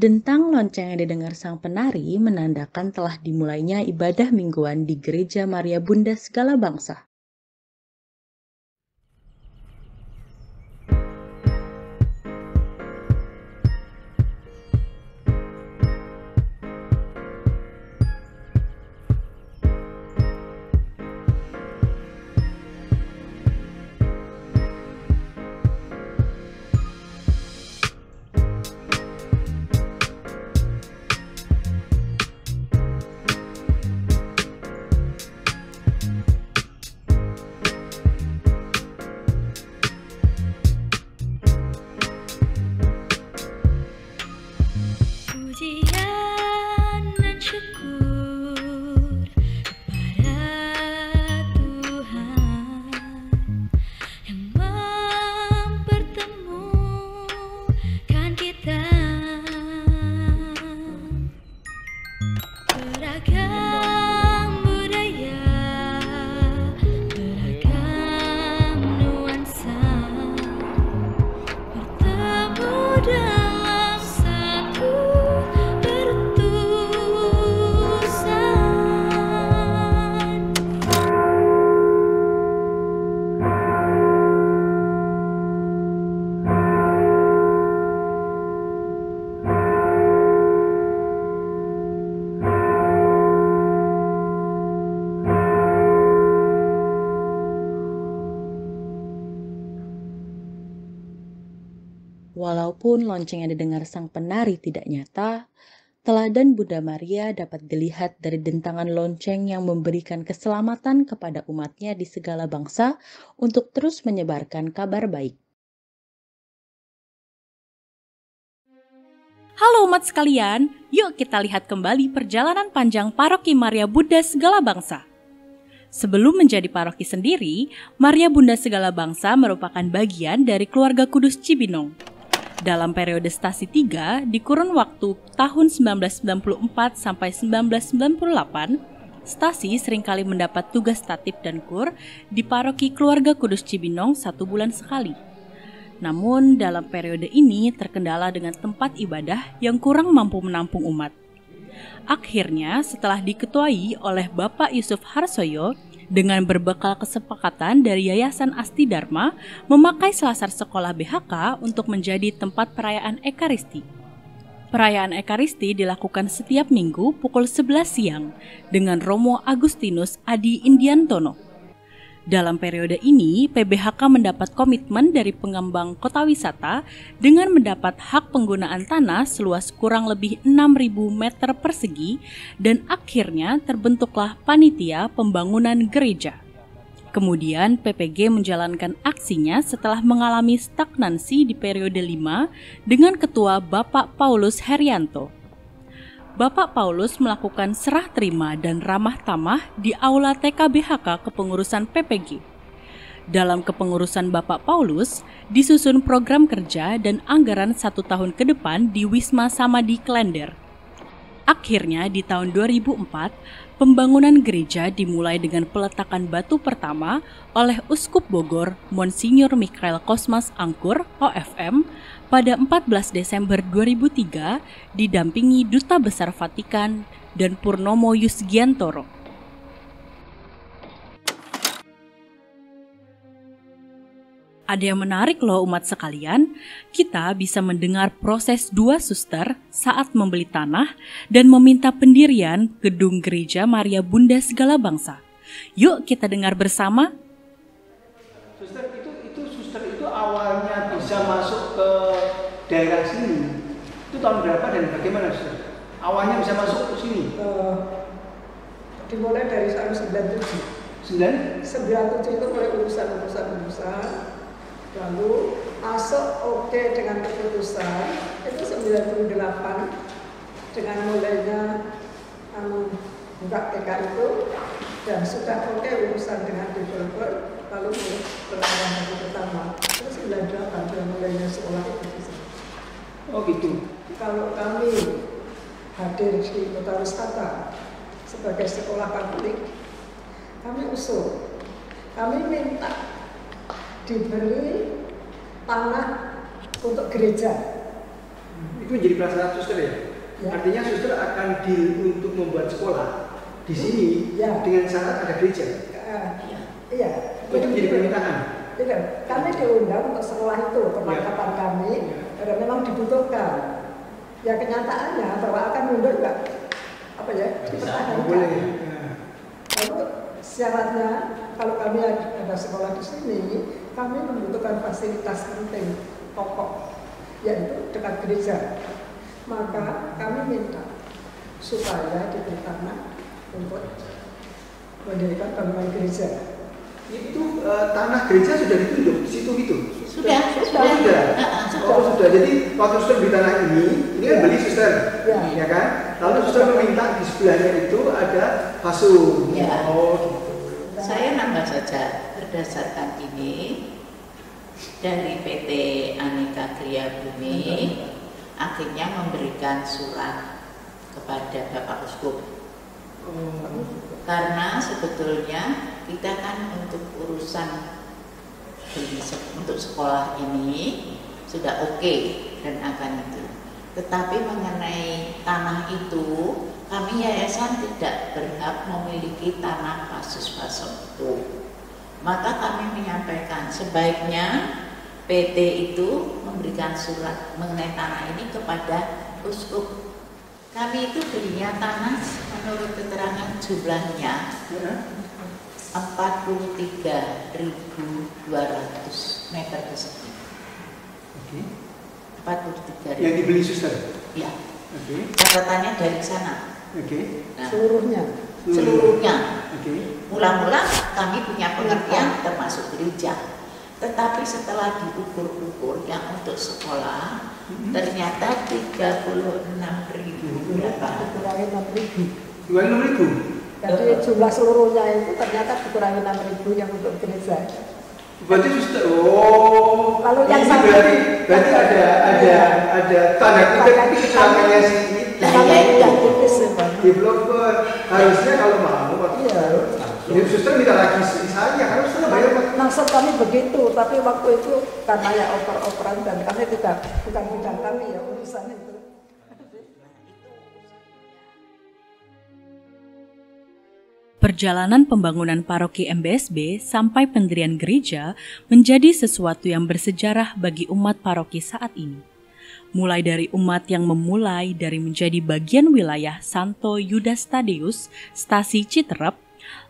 Dentang lonceng yang didengar sang penari menandakan telah dimulainya ibadah mingguan di Gereja Maria Bunda Segala Bangsa. Pujian dan syukur kepada Tuhan yang mempertemukan kita. Beragam budaya, beragam nuansa bertemu dalam satu perutusan. Walaupun lonceng yang didengar sang penari tidak nyata, teladan Bunda Maria dapat dilihat dari dentangan lonceng yang memberikan keselamatan kepada umatnya di segala bangsa untuk terus menyebarkan kabar baik. Halo umat sekalian, yuk kita lihat kembali perjalanan panjang Paroki Maria Bunda Segala Bangsa. Sebelum menjadi paroki sendiri, Maria Bunda Segala Bangsa merupakan bagian dari keluarga Kudus Cibinong. Dalam periode stasi 3, di kurun waktu tahun 1994 sampai 1998, stasi seringkali mendapat tugas tatip dan kur di paroki keluarga Kudus Cibinong 1 bulan sekali. Namun dalam periode ini terkendala dengan tempat ibadah yang kurang mampu menampung umat. Akhirnya setelah diketuai oleh Bapak Yusuf Harsoyo dengan berbekal kesepakatan dari Yayasan Asti Dharma memakai selasar sekolah BHK untuk menjadi tempat perayaan Ekaristi. Perayaan Ekaristi dilakukan setiap minggu pukul 11 siang dengan Romo Agustinus Adi Indiantono. Dalam periode ini, PBHK mendapat komitmen dari pengembang kota wisata dengan mendapat hak penggunaan tanah seluas kurang lebih 6.000 meter persegi dan akhirnya terbentuklah panitia pembangunan gereja. Kemudian PPG menjalankan aksinya setelah mengalami stagnansi di periode 5 dengan ketua Bapak Paulus Herianto. Bapak Paulus melakukan serah terima dan ramah tamah di Aula TKBHK Kepengurusan PPG. Dalam kepengurusan Bapak Paulus, disusun program kerja dan anggaran 1 tahun ke depan di Wisma Samadhi Klender. Akhirnya di tahun 2004, pembangunan gereja dimulai dengan peletakan batu pertama oleh Uskup Bogor Monsinyur Mikhail Kosmas Angkur, OFM, pada 14 Desember 2003 didampingi Duta Besar Vatikan dan Purnomo Yusgiantoro. Ada yang menarik loh umat sekalian, kita bisa mendengar proses 2 suster saat membeli tanah dan meminta pendirian gedung gereja Maria Bunda Segala Bangsa. Yuk kita dengar bersama. Suster suster itu awalnya bisa masuk ke daerah sini. Itu tahun berapa dan bagaimana suster? Awalnya bisa masuk ke sini? Dimulai dari tahun 97. 97 itu mulai urusan. Lalu masuk oke dengan keputusan itu 98 dengan mulainya buka TK itu dan sudah oke urusan dengan developer lalu pelayanan hari pertama terus 98 dan mulainya sekolah itu. Oh gitu. Kalau kami hadir di Kota Wisata sebagai sekolah Katolik, kami usul, kami minta diberi tanah untuk gereja Itu menjadi prasyarat suster ya? Ya. Artinya suster akan deal untuk membuat sekolah di sini Ya. dengan syarat ada gereja. Iya. Itu menjadi permintaan. Iya, kami diundang untuk sekolah itu, permakapan kami, dan memang dibutuhkan. Ya kenyataannya bahwa akan mundur nggak, apa ya, dipertahankan. Boleh. Ya. Lalu syaratnya kalau kami ada sekolah di sini, kami membutuhkan fasilitas penting pokok, yaitu dekat gereja. Maka kami minta supaya diberi tanah untuk mendirikan bangunan gereja. Itu tanah gereja sudah ditunduk, situ itu. Sudah. Sudah. Jadi waktu suster beli tanah ini kan beli suster, ya kan? Lalu suster meminta di sebelahnya itu ada fasum. Ya. Oh, gitu. Saya nambah saja berdasarkan ini dari PT Aneka Kriya Bumi akhirnya memberikan surat kepada Bapak Uskup. Karena sebetulnya kita kan untuk urusan untuk sekolah ini sudah oke dan akan itu. Tetapi mengenai tanah itu, kami yayasan tidak berhak memiliki tanah fasus-fasos itu. Maka kami menyampaikan sebaiknya PT itu memberikan surat mengenai tanah ini kepada uskup. Kami itu belinya tanah menurut keterangan jumlahnya 43.200 meter persegi. Oke. 43.000. Yang dibeli suster. Ya. Oke. Catatannya dari sana. Oke. Nah, Seluruhnya. seluruhnya. Oke. Mula-mula kami punya pengertian termasuk gereja. Tetapi setelah diukur-ukur yang untuk sekolah ternyata 36.000 berapa? Dikurangi 6.000. 26.000. Jadi jumlah seluruhnya itu ternyata dikurangi 6.000 yang untuk gereja. Berarti suster. Oh. Lalu yang ini sama- berarti ada tanda kutip kecurangannya si Nah, ya itu. yang tipis ya, Pak. developer. Harusnya kalau mau waktu Iya. ini suster minta lagi saya karena suster bayar Pak. Maksud kami begitu, tapi waktu itu karena ya oper-operan dan kami tidak bukan bidang kami ya urusan itu. Perjalanan pembangunan paroki MBSB sampai pendirian gereja menjadi sesuatu yang bersejarah bagi umat paroki saat ini. Mulai dari umat yang memulai dari menjadi bagian wilayah Santo Yudas Tadeus, Stasi Citerep,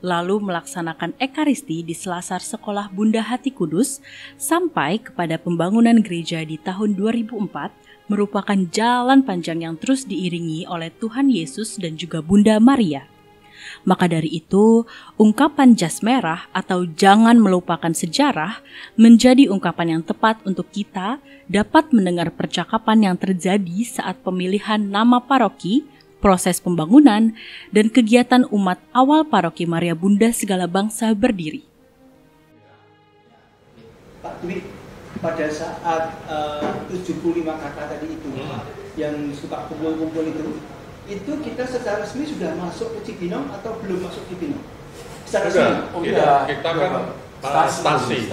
lalu melaksanakan ekaristi di selasar Sekolah Bunda Hati Kudus, sampai kepada pembangunan gereja di tahun 2004, merupakan jalan panjang yang terus diiringi oleh Tuhan Yesus dan juga Bunda Maria. Maka dari itu, ungkapan jas merah atau jangan melupakan sejarah menjadi ungkapan yang tepat untuk kita dapat mendengar percakapan yang terjadi saat pemilihan nama paroki, proses pembangunan, dan kegiatan umat awal paroki Maria Bunda Segala Bangsa berdiri. Pak Dwi, pada saat 75 kakak tadi itu yang suka kumpul-kumpul itu kita secara resmi sudah masuk ke Cibinong atau belum masuk Cibinong? Secara resmi? Kita kan stasi.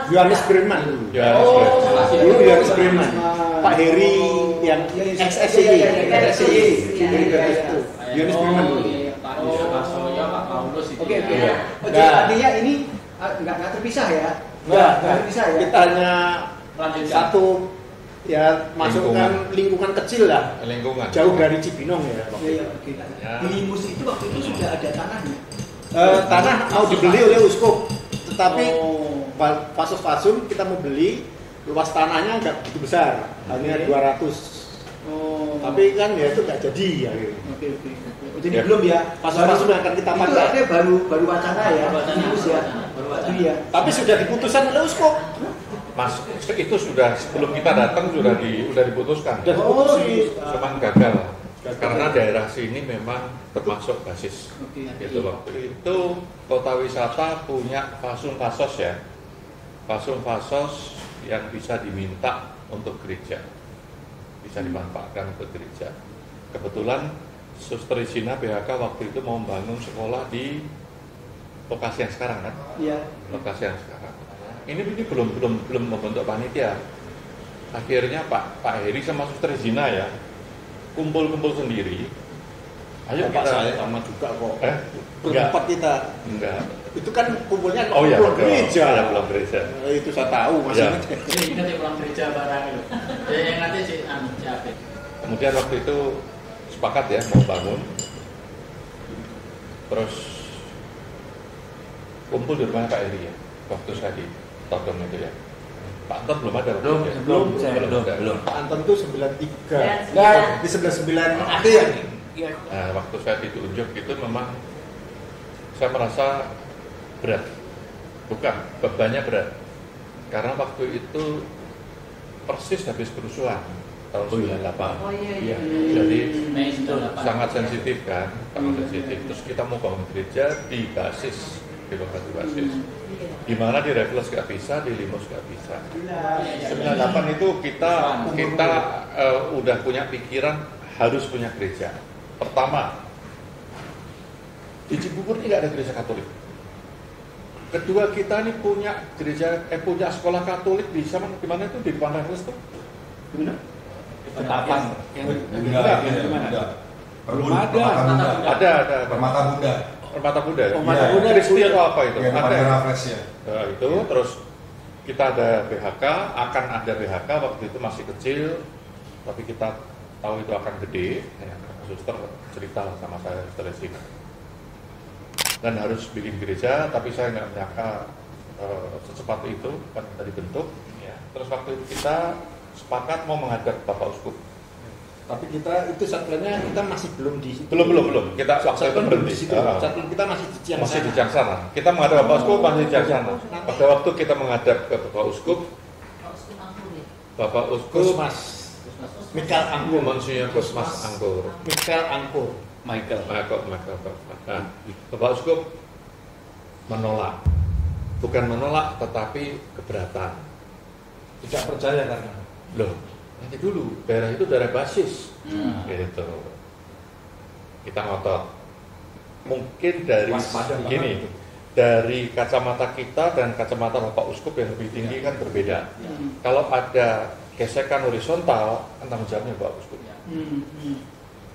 Yohanes Breman. Dulu Yohanes Breman. Pak Heri yang XSY. Yohanes Breman dulu. Oke. Jadi artinya ini nggak terpisah ya? Enggak, terpisah ya? kita hanya satu ya masukkan lingkungan kecil lah. Lingkungan. Jauh dari Cibinong ya. Iya, oke. Di Limus itu waktu itu sudah ada tanahnya? Tanah mau dibeli oleh uskup, tetapi fasus-fasum kita mau beli, luas tanahnya nggak begitu besar, hanya 200. Tapi kan ya itu nggak jadi ya. Oke. Jadi belum ya? Fasus-fasum yang akan kita Itu pakai. artinya baru wacana ya? Limus ya? Baru wacana ya? Tapi sudah diputuskan oleh uskup. Mas, itu sudah sebelum kita datang sudah diputuskan. Sudah diputusin. Cuman gagal. Karena daerah sini memang termasuk basis. Gitu loh. Itu kota wisata punya fasum-fasos ya. Fasum-fasos yang bisa diminta untuk gereja. Bisa dimanfaatkan untuk gereja. Kebetulan Suster Isina BHK waktu itu mau membangun sekolah di lokasi yang sekarang kan? Iya. Lokasi yang sekarang. Ini belum membentuk panitia. akhirnya Pak Heri sama Suster Zina ya kumpul-kumpul sendiri. Ayo Bapak kita saya sama juga kok. enggak. Berempat kita. Enggak. Itu kan kumpulnya Oh iya, pulang gereja. Ya, pulang gereja. Itu saya tahu masih Ya. ingat. Ini ingat ya pulang gereja barang itu. Ya yang nanti si siapa? Kemudian waktu itu sepakat ya mau bangun. Terus kumpul di rumah Pak Heri ya. Waktu saya di Todong itu ya. Pak Anton belum ada. Belum, waktu itu ya? belum, saya ada. belum. Pak Anton tuh 93. Enggak. Di 99 akhir. Iya. Nah, waktu saya ditunjuk itu memang saya merasa berat. Bukan, bebannya berat. Karena waktu itu persis habis kerusuhan tahun 98. Oh iya, Iya. iya. Jadi Mei 98. sangat sensitif kan, sangat sensitif. Terus kita mau bangun gereja di basis, di lokasi basis. Di mana di Raffles nggak bisa, di Limos nggak bisa. 98 itu kita udah punya pikiran harus punya gereja. Pertama, di Cibubur ini nggak ada gereja Katolik. Kedua, kita ini punya punya sekolah Katolik di mana itu di depan Raffles tuh? Di mana? Ketapang. Belum Ada. Permata Bunda. Permata Bunda. Permata Iya. Bunda Kristi atau apa itu? Iya, depan Ada. Raffles ya. Nah, itu terus kita ada BHK, akan ada BHK waktu itu masih kecil, tapi kita tahu itu akan gede. Ya, suster cerita sama saya setelah sini. Dan harus bikin gereja, tapi saya nggak menyangka secepat itu kan tadi bentuk. Ya. Terus waktu itu kita sepakat mau menghadap Bapak Uskup. Tapi kita itu satplannya kita masih belum di situ. Belum. Kita waktu itu Satplan belum berhenti. di situ. Satplan kita masih di Ciangsana. Masih di Ciangsana. Kita menghadap Bapak Uskup masih di Ciangsana. Pada waktu kita menghadap ke Bapak Uskup, Bapak Uskup Kusmas Mikael Angkur. Monsinyur Kusmas Angkur. Mikael Angkur. Michael. Nah, Bapak Uskup menolak. Bukan menolak, tetapi keberatan. Tidak percaya karena Loh, nanti dulu, daerah itu daerah basis. Gitu. Kita ngotot. Mungkin dari Waspada banget gini, itu. dari kacamata kita dan kacamata Bapak Uskup yang lebih tinggi kan berbeda. Kalau ada gesekan horizontal, kan tanggung jawabnya Bapak Uskup.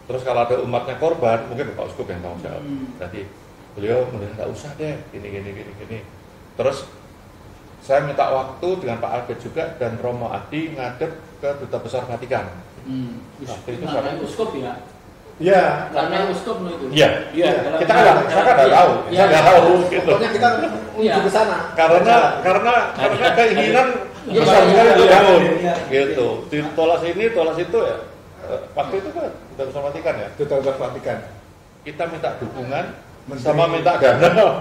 Terus kalau ada umatnya korban, mungkin Bapak Uskup yang tanggung jawab. Jadi beliau kemudian nggak usah deh, gini. Terus saya minta waktu dengan Pak Albert juga dan Romo Adi ngadep ke Duta Besar Vatikan. Waktu itu Karena uskup ya. Iya. Karena uskup itu. Iya. Iya. Kita kan saya kan nggak tahu, Iya. saya nggak tahu gitu. pokoknya kita menuju ke sana. Karena keinginan besar sekali untuk bangun, gitu. Ditolak sini, tolak situ ya. Waktu itu kan Duta Besar Vatikan ya. Duta Besar Vatikan. Kita minta dukungan sama minta dana.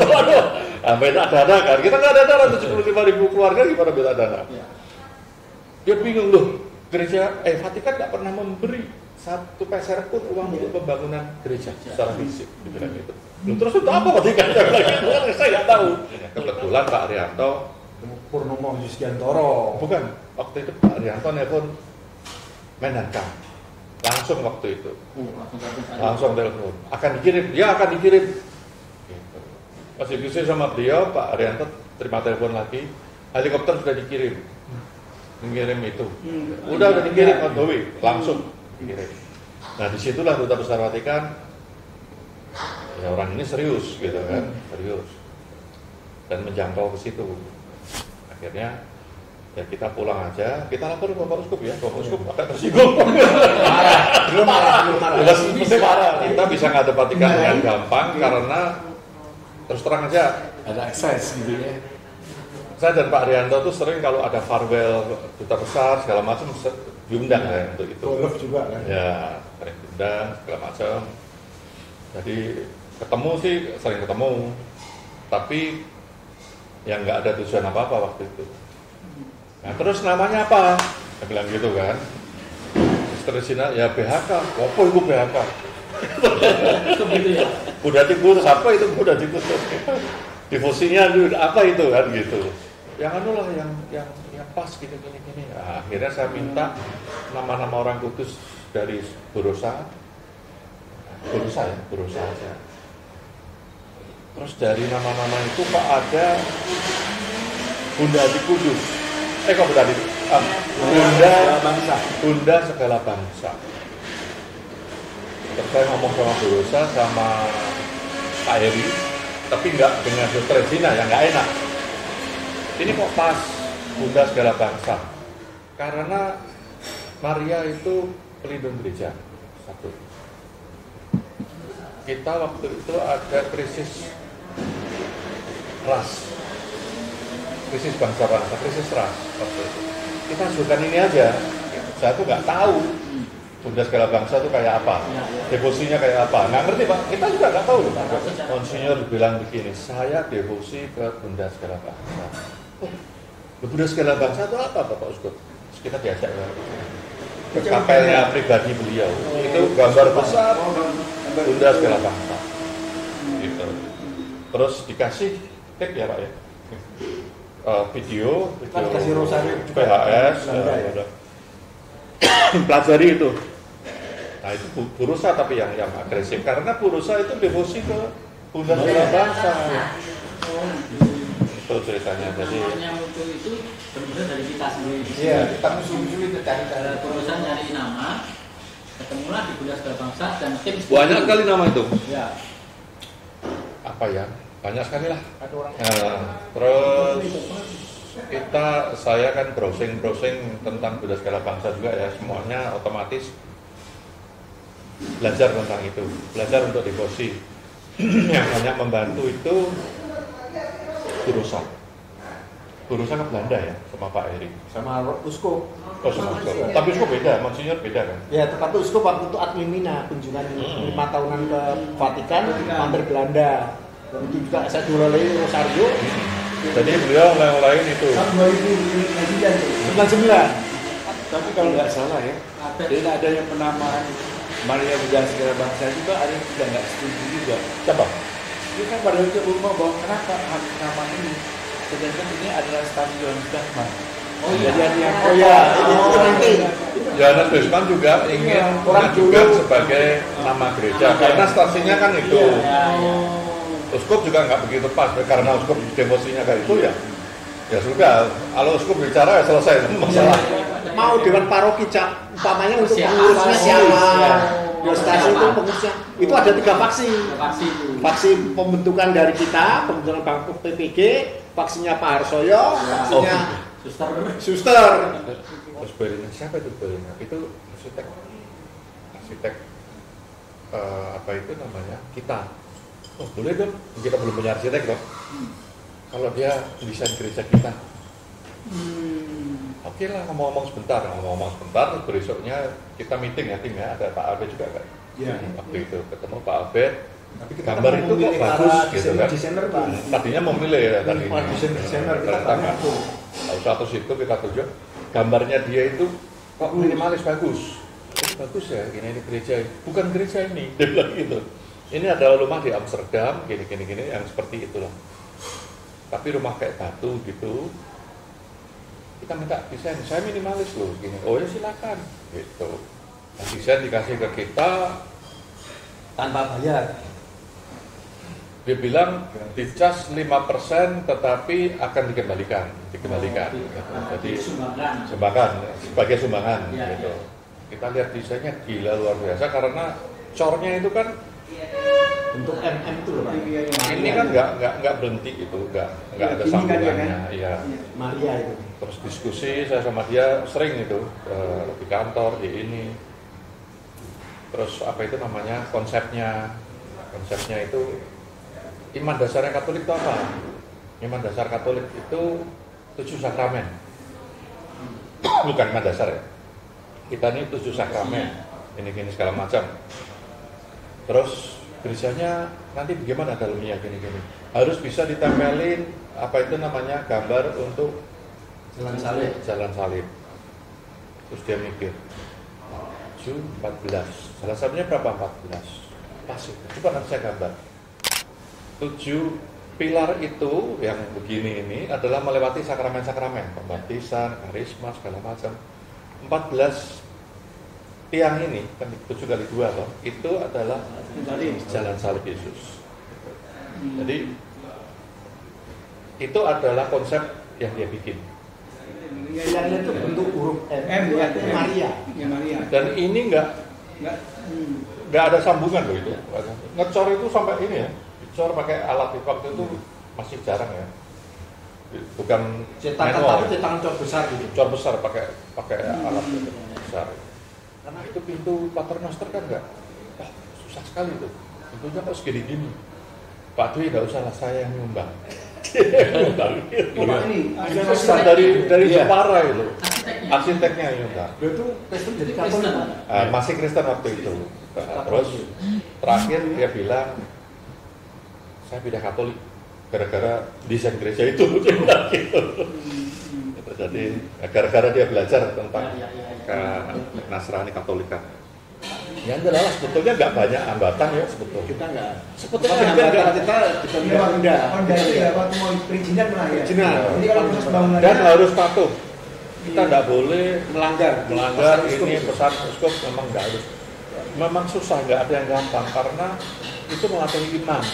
Waduh, minta dana kan. Kita nggak ada dana 75.000 keluarga gimana minta dana? Dia bingung loh. Gereja Vatikan nggak pernah memberi satu peser pun uang untuk pembangunan gereja secara fisik, dibilang gitu. Terus untuk apa Vatikan? Saya nggak tahu. Kebetulan Pak Arianto Purnomo Yuskiantoro. bukan waktu itu Pak Arianto nelfon Menhankam langsung waktu itu. Langsung telepon, akan dikirim, ya akan dikirim. Gitu. Masih diskusi sama beliau, Pak Arianto terima telepon lagi, helikopter sudah dikirim, mengirim itu, udah dikirim on the way, langsung dikirim. Nah disitulah Duta Besar Vatikan, ya orang ini serius gitu kan, serius, dan menjangkau ke situ. Akhirnya ya kita pulang aja, kita lapor ke Bapak Uskup ya, Bapak Uskup agak tersinggung. Belum marah. Mesti marah. Kita bisa ngadep Vatikan dengan gampang karena terus terang aja Ada akses gitu ya. saya dan Pak Arianto tuh sering kalau ada farewell Duta Besar segala macam diundang ya untuk itu. Golf juga kan. Ya, sering diundang segala macam. Jadi ketemu sih sering ketemu, tapi yang nggak ada tujuan apa-apa waktu itu. Nah terus namanya apa? Saya bilang gitu kan. Suster ya BHK. Apa itu BHK? Begitu ya. Udah dikurus apa itu? Udah dikurus. Difusinya dulu apa itu kan gitu. Yang anu lah yang pas gini. Nah, akhirnya saya minta nama-nama orang kudus dari Burosa aja. Terus dari nama-nama itu Pak ada Bunda Adi Kudus. Kok Bunda Adi? Bunda segala bangsa. Terus saya ngomong sama Bu Rosa sama Pak Heri, tapi nggak dengan Dokter Regina, yang nggak enak. Ini kok pas Bunda segala bangsa, karena Maria itu pelindung gereja. Satu, kita waktu itu ada krisis ras, krisis bangsa-bangsa, krisis ras waktu itu. Kita ajukan ini aja. Saya tuh nggak tahu Bunda segala bangsa itu kayak apa, devosinya kayak apa, nggak ngerti Pak, kita juga nggak tahu. Monsinyur bilang begini, saya devosi ke Bunda segala bangsa. Oh, Bunda segala bangsa itu apa Bapak Uskup? Terus kita diajak ke kapelnya pribadi beliau, itu gambar besar Bunda segala bangsa. Gitu. Terus dikasih tip ya Pak ya, video PHS, pelajari itu. Nah itu Bu Rosa tapi yang agresif, karena Bu Rosa itu devosi ke Bunda segala bangsa. Itu ceritanya. Jadi yang muncul itu benar-benar dari kita sendiri. Iya, kita musuh-musuh itu cari Urusan nyari nama, ketemulah di Bunda segala bangsa dan tim. banyak sekali nama itu. Ya. Apa ya? Banyak sekali lah. Terus saya kan browsing tentang Bunda segala bangsa juga ya, semuanya otomatis belajar tentang itu, belajar untuk devosi. Yang banyak membantu itu Bu Rosa. Bu Rosa ke Belanda ya, sama Pak Heri, sama Uskup. Oh sama Uskup. Tapi Uskup beda, Monsinyur beda kan? Ya, tetapi Uskup waktu itu ad limina kunjungan 5 tahunan ke Vatikan, mampir Belanda. Dan itu juga saya dioleh Rosario. Jadi beliau lain itu. Tahun 99. Tapi kalau nggak salah ya, dan ada yang penamaan Maria Bunda segala bangsa juga ada yang tidak nggak setuju juga. Siapa? Ini kan pada waktu umum bahwa kenapa nama ini? Sedangkan ini adalah stadion Dahman. Oh iya. Jadi yang Johannes Besman juga ingin mengajukan sebagai nama gereja karena stasiunnya kan itu. Uskup juga nggak begitu pas karena Uskup devosinya kayak itu ya. Ya sudah, kalau Uskup bicara ya selesai masalah. Mau dewan paroki umpamanya untuk pengurusnya siapa? Ya stasiun itu pengurusnya. Itu ada 3 faksi. Faksi pembentukan dari kita, pembentukan Bang PPG, faksinya Pak Harsoyo, faksinya Suster. Terus Berina, siapa itu Berina? Itu arsitek apa itu namanya? Kita. Oh boleh dong, kita belum punya arsitek dong. Kalau dia desain gereja kita. Oke lah, ngomong-ngomong sebentar, terus besoknya kita meeting ya, tim ya, ada Pak Albert juga kan. Ya. Waktu itu ketemu Pak Albert, gambar itu kok bagus gitu kan. Desainer Pak. Tadinya memilih ya tadi. Desainer kita tanya. Satu situ kita tunjuk, gambarnya dia itu kok minimalis bagus. Bagus ya, ini gereja, bukan gereja ini, dia bilang gitu. Ini adalah rumah di Amsterdam, gini, yang seperti itulah. Tapi rumah kayak batu gitu. Kita minta desain, saya minimalis loh, gini. Oh ya silakan, gitu. Nah, desain dikasih ke kita tanpa bayar. Dia bilang dicas 5% tetapi akan dikembalikan. Gitu. Jadi sumbangan sebagai sumbangan, gitu. Kita lihat desainnya gila luar biasa karena cornya itu kan untuk MM itu loh Pak. Ini kan nggak berhenti itu, nggak ada sambungannya. Iya. Maria itu. Terus diskusi saya sama dia sering itu di kantor di ini. Terus apa itu namanya konsepnya itu iman dasarnya Katolik itu apa? Iman dasar Katolik itu 7 sakramen. Bukan iman dasar ya. Kita ini 7 sakramen. Ini segala macam. Terus gerejanya nanti bagaimana dalamnya gini. Harus bisa ditempelin apa itu namanya gambar untuk jalan salib. Terus dia mikir 7, 14. Salah satunya berapa 14? Pas itu. Coba nanti saya gambar. 7 pilar itu yang begini ini adalah melewati sakramen-sakramen, pembaptisan, karisma segala macam. 14 tiang ini kan 7 kali 2 loh, itu adalah jalan salib Yesus. Jadi itu adalah konsep yang dia bikin. Pilihannya itu bentuk huruf M ya, Maria. Ya Maria. Dan ini nggak ada sambungan loh itu. Ngecor itu sampai ini ya, ngecor pakai alat waktu itu masih jarang ya. Bukan cetakan manual, tapi cetakan cor besar gitu. Cor besar pakai alat besar. Karena itu pintu paternoster kan susah sekali tuh. Pintunya kok segini-gini. Pak Dwi nggak usah lah, saya yang nyumbang. Ini Susah dari Jepara itu. Arsiteknya nyumbang. Itu Kristen jadi Katolik. Masih Kristen waktu itu. Terus terakhir dia bilang, saya pindah Katolik gara-gara desain gereja itu. Jadi gara-gara dia belajar tentang Nasrani Katolikan. Yang jelas sebetulnya nggak banyak hambatan ya sebetulnya. Kita nggak. Sebetulnya kita rendah. Honda itu ya waktu mau perizinan malah ya. Perizinan. Jadi kalau proses bangunannya Dan harus patuh. Kita nggak boleh melanggar ini pesan uskup memang nggak harus. Memang susah, nggak ada yang gampang karena itu melatih iman.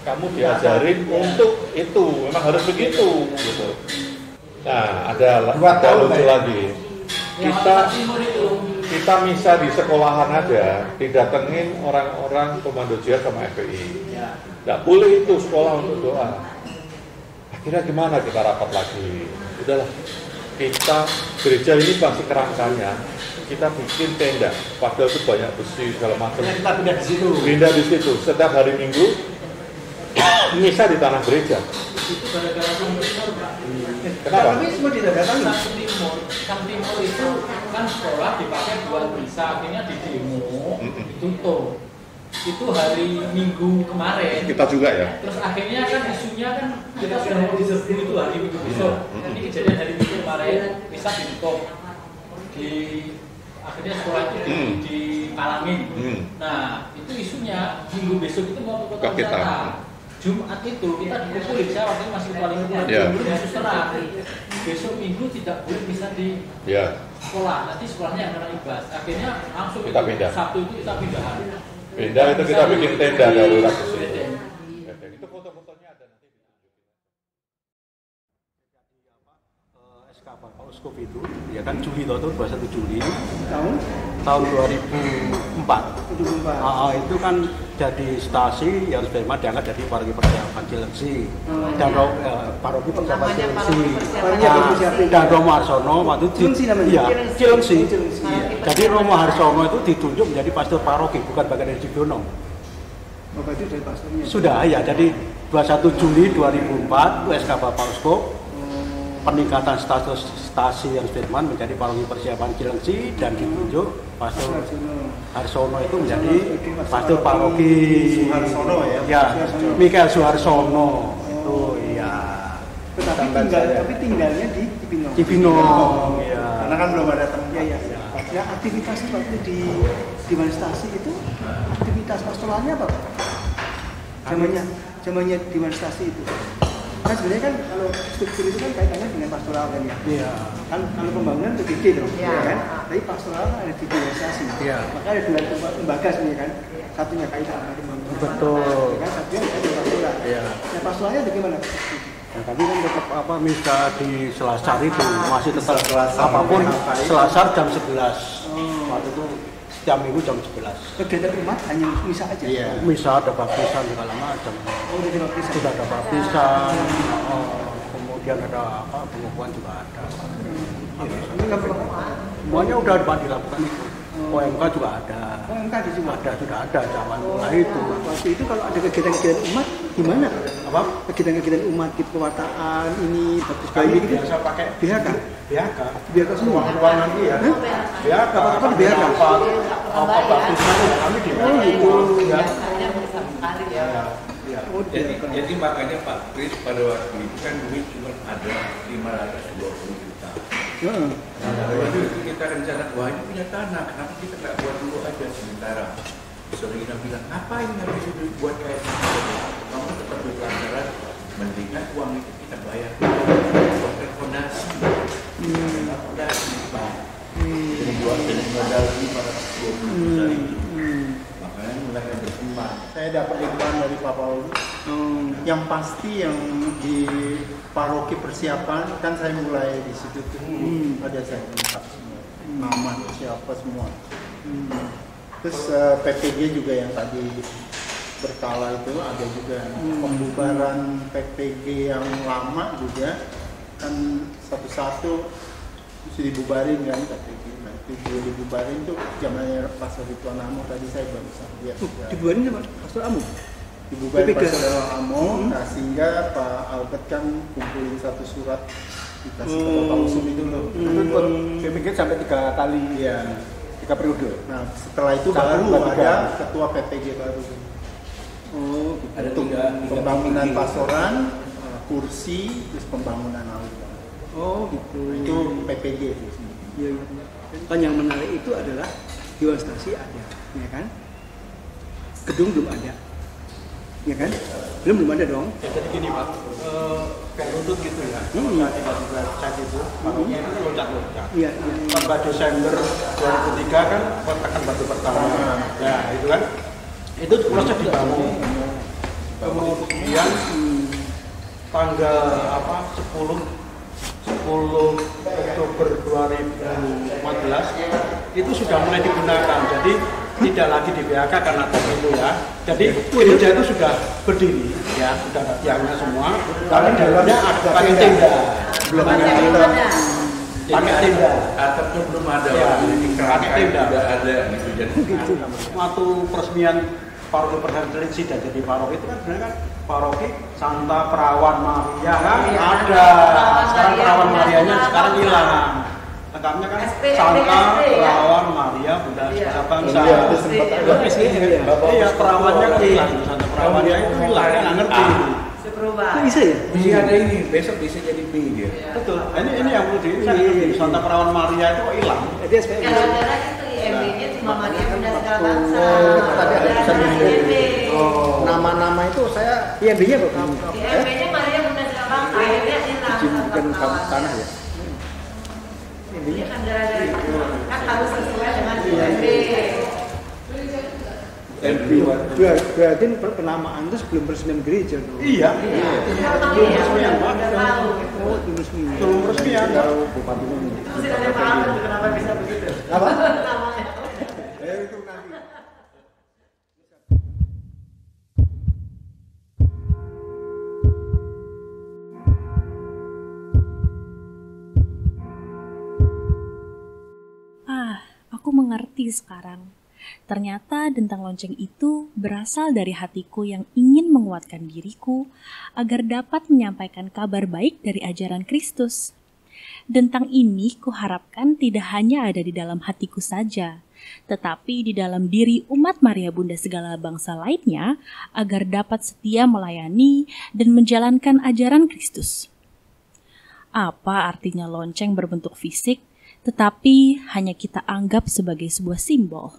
Kamu diajarin untuk itu, memang harus begitu gitu. Nah, ada lucu lagi. Kita misa di sekolahan aja didatengin orang-orang komando jihad sama FPI. Nggak boleh itu sekolah untuk doa. Akhirnya gimana kita rapat lagi? Udahlah, kita gereja ini masih kerangkanya. Kita bikin tenda, padahal itu banyak besi segala macam. Kita pindah di situ. Pindah di situ. Setiap hari Minggu misa di tanah gereja. Itu gara-gara Timur, Pak. Kenapa? Tapi semua didatangi. Sang Timur itu kan sekolah dipakai buat misa, akhirnya di demo, ditutup. Itu hari Minggu kemarin. Kita juga ya. Terus akhirnya kan isunya kan kita sudah mau diserbu itu hari Minggu besok. Ini kejadian hari Minggu kemarin, misa ditutup. Akhirnya sekolah itu dipalangin. Nah, itu isunya Minggu besok itu mau ke kota wisata. Jumat itu kita dikumpulin, saya waktu itu masih paling muda, Yesus terang. Besok Minggu tidak boleh bisa di sekolah, nanti sekolahnya yang kena ibas. Akhirnya langsung kita pindah. Sabtu itu kita pindahan. Pindah itu kita bikin tenda darurat di situ. Itu foto-fotonya ada nanti. SK Pak Uskup itu, ya kan Juli itu 21 Juli tahun 2004. Itu kan jadi stasi yang Sudirman diangkat jadi paroki persiapan Cilengsi dan paroki persiapan Cilengsi dan Romo Harsono waktu itu Cilengsi. Jadi Romo Harsono itu ditunjuk menjadi pastor paroki, bukan bagian dari Cibiono. Itu dari pastornya. Sudah ya, jadi 21 Juli 2004 SK Bapak Uskup peningkatan status stasi yang Sudirman menjadi paroki persiapan Cilengsi dan ditunjuk Pastor Harsono itu menjadi pastor paroki Suharsono ya, Mikael Suharsono itu ya. Tapi tinggalnya di Cibinong ya. Karena kan belum ada tempat. Ya aktivitas waktu di manstasi itu aktivitas pastoralnya apa Pak? Zamannya di manstasi itu. Kan sebenarnya kan kalau struktur itu kan kaitannya dengan pastoral kan ya. Iya. Kan kalau pembangunan begitu dong, ya kan? Tapi pastoral kan ada di organisasi. Iya. Maka ada dua lembaga sebenarnya kan. Satunya kaitan dengan pembangunan. Betul. Kan satunya ada pastoral. Iya. Nah, pastoralnya bagaimana? Nah, tapi kan tetap misa di Selasar itu masih tetap apapun Selasar jam 11. Waktu itu setiap minggu jam 11. Kegiatan umat hanya misa aja. Iya. Misa ada baptisan segala macam. Sudah ada baptisan. Kemudian ada pengukuhan juga ada. Semuanya udah dilakukan itu. OMK juga ada. OMK juga sudah ada zaman mulai itu. Waktu itu kalau ada kegiatan-kegiatan umat gimana? Apa? Kegiatan-kegiatan umat gitu, pewartaan ini, baptis bayi gitu. Biasa pakai BHK. BHK semua. Ruangan iya. BHK apa di BHK? Apa baptisan kami di Jadi makanya Pak Kris pada waktu itu kan duit cuma ada 520 juta. Waktu itu kita rencana, wah ini punya tanah, kenapa kita nggak buat dulu aja sementara? Saudara kita bilang, ngapain habis duit buat kayak gitu? Kamu tetap berpelajaran, mendingan uang itu kita bayar buat fondasi. Fondasi jadi buat modal 520 juta itu. Makanya mulai berkembang. Saya dapat hikmah dari Pak Paulus. Yang pasti yang di paroki persiapan kan saya mulai di situ tuh. Ada saya lengkap semua. Nama siapa semua. Terus PPG juga yang tadi berkala itu ada juga pembubaran PPG yang lama juga kan satu-satu mesti dibubarin kan PPG. Nah itu dibubarin tuh zamannya Pastor Ridwan Amo tadi saya baru lihat. Dibubarin sama Pastor Amo? Dibubarin Pastor Amo, nah sehingga Pak Albert kan kumpulin satu surat dikasih ke Pak Usum itu loh. PPG sampai 3 kali ya. 3 periode. Nah setelah itu baru ada ketua PPG baru. Ada untuk pembangunan pastoran, kursi, terus pembangunan aliran. Gitu. Itu PPG itu. Iya. Kan yang menarik itu adalah demonstrasi ada, ya kan? Gedung belum ada, ya kan? Belum ada dong. Ya, jadi gini Pak, kayak runtut gitu ya. Tiba-tiba cek itu, parokinya itu loncat-loncat. Iya. Pada Desember 2003 kan kontrakan batu pertama. Ya itu kan. Itu proses dibangun. Kemudian tanggal 10 Oktober 2014 itu sudah mulai digunakan. Jadi tidak lagi di PHK karena itu ya. Jadi gereja itu sudah berdiri ya, sudah ada tiangnya semua. Tapi dalamnya ada pakai tenda. Belum ada. Pakai tenda. Atapnya belum ada. Ya, pakai tenda. Tidak ada gitu. Jadi waktu peresmian paroki Perhentian sudah jadi paroki itu kan sebenarnya kan paroki Santa Perawan Maria kan ada. Sekarang Perawan Marianya sekarang hilang. Lengkapnya kan Santa Perawan Maria Bunda Segala Bangsa. Iya, perawannya kan hilang. Santa Perawannya itu hilang, kan nggak ngerti. Bisa ya? Bisa ada ini, besok bisa jadi B dia. Betul. Ini yang perlu di Santa Perawan Maria itu kok hilang. Jadi SPM. Gara-gara itu IMB-nya cuma Maria Bunda Segala Bangsa. Tadi ada tulisan di sini. Nama-nama itu saya IMB-nya kok? IMB-nya Maria Bunda Segala Bangsa. Akhirnya hilang. Bukan tanah ya? Iya kan gara-gara itu kan harus sesuai dengan IMB. Berarti penamaan itu sebelum peresmian gereja dong? Iya. Belum peresmian. Belum resmian. Belum peresmian. Bupati ini. Masih ada paham kenapa bisa begitu? apa? Namanya. Itu nanti. Aku mengerti sekarang. Ternyata dentang lonceng itu berasal dari hatiku yang ingin menguatkan diriku agar dapat menyampaikan kabar baik dari ajaran Kristus. Dentang ini kuharapkan tidak hanya ada di dalam hatiku saja, tetapi di dalam diri umat Maria Bunda segala bangsa lainnya agar dapat setia melayani dan menjalankan ajaran Kristus. Apa artinya lonceng berbentuk fisik, tetapi hanya kita anggap sebagai sebuah simbol?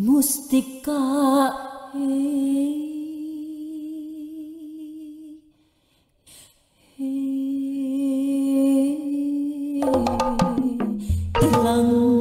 Mustika hilang.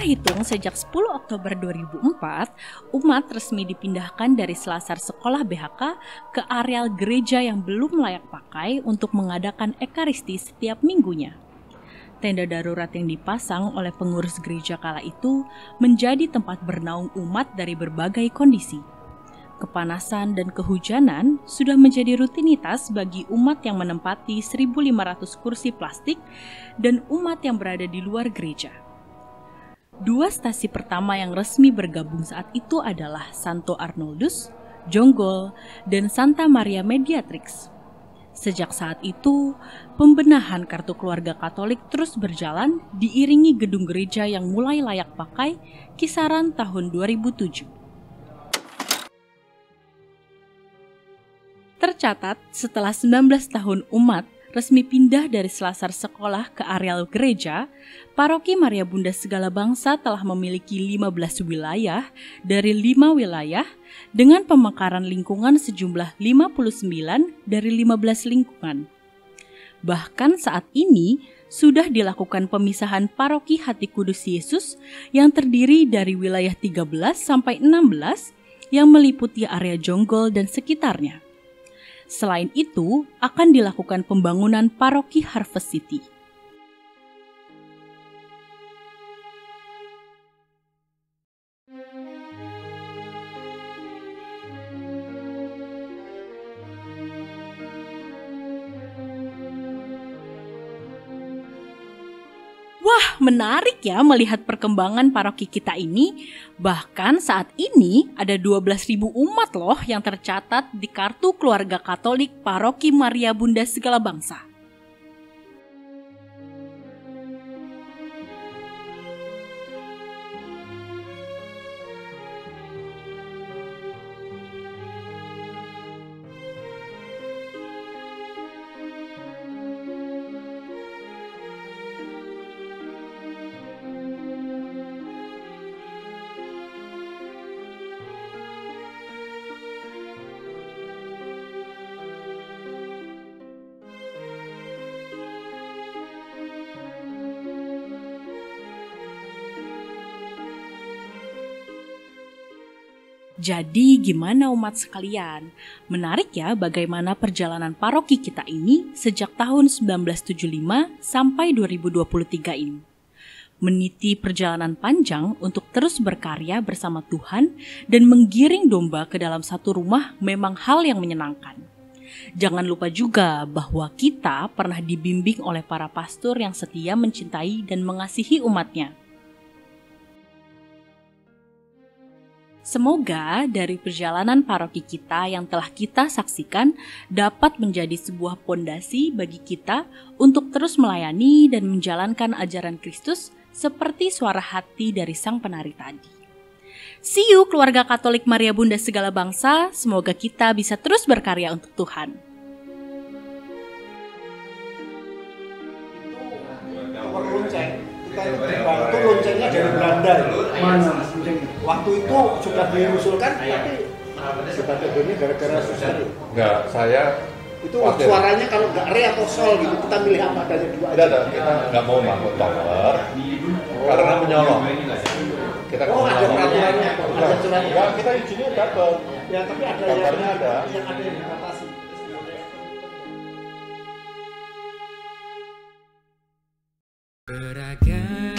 Terhitung sejak 10 Oktober 2004, umat resmi dipindahkan dari selasar sekolah BHK ke areal gereja yang belum layak pakai untuk mengadakan ekaristi setiap minggunya. Tenda darurat yang dipasang oleh pengurus gereja kala itu menjadi tempat bernaung umat dari berbagai kondisi. Kepanasan dan kehujanan sudah menjadi rutinitas bagi umat yang menempati 1.500 kursi plastik dan umat yang berada di luar gereja. Dua stasi pertama yang resmi bergabung saat itu adalah Santo Arnoldus, Jonggol, dan Santa Maria Mediatrix. Sejak saat itu, pembenahan kartu keluarga Katolik terus berjalan diiringi gedung gereja yang mulai layak pakai kisaran tahun 2007. Tercatat setelah 19 tahun umat resmi pindah dari selasar sekolah ke areal gereja, Paroki Maria Bunda Segala Bangsa telah memiliki 15 wilayah dari 5 wilayah dengan pemekaran lingkungan sejumlah 59 dari 15 lingkungan. Bahkan saat ini sudah dilakukan pemisahan Paroki Hati Kudus Yesus yang terdiri dari wilayah 13 sampai 16 yang meliputi area Jonggol dan sekitarnya. Selain itu, akan dilakukan pembangunan Paroki Harvest City. Wah, menarik ya melihat perkembangan paroki kita ini. Bahkan saat ini ada 12.000 umat loh yang tercatat di Kartu Keluarga Katolik Paroki Maria Bunda Segala Bangsa. Jadi gimana umat sekalian? Menarik ya bagaimana perjalanan paroki kita ini sejak tahun 1975 sampai 2023 ini. Meniti perjalanan panjang untuk terus berkarya bersama Tuhan dan menggiring domba ke dalam satu rumah memang hal yang menyenangkan. Jangan lupa juga bahwa kita pernah dibimbing oleh para pastor yang setia mencintai dan mengasihi umatnya. Semoga dari perjalanan paroki kita yang telah kita saksikan dapat menjadi sebuah pondasi bagi kita untuk terus melayani dan menjalankan ajaran Kristus seperti suara hati dari sang penari tadi. See you keluarga Katolik Maria Bunda Segala Bangsa, semoga kita bisa terus berkarya untuk Tuhan. Kita dibantu loncengnya dari Belanda. Mana? Waktu itu sudah diusulkan, tapi sudah ini gara-gara susah. Enggak, saya itu suaranya kalau nggak re atau sol gitu, kita milih apa dari dua aja. Tidak, kita nggak mau masuk tower karena menyolong. Kita ada peraturannya, ada aturannya. Ya, kita izinnya dapat. Ya, tapi ada kabarnya ada. Yang ada yang dibatasi. Beragam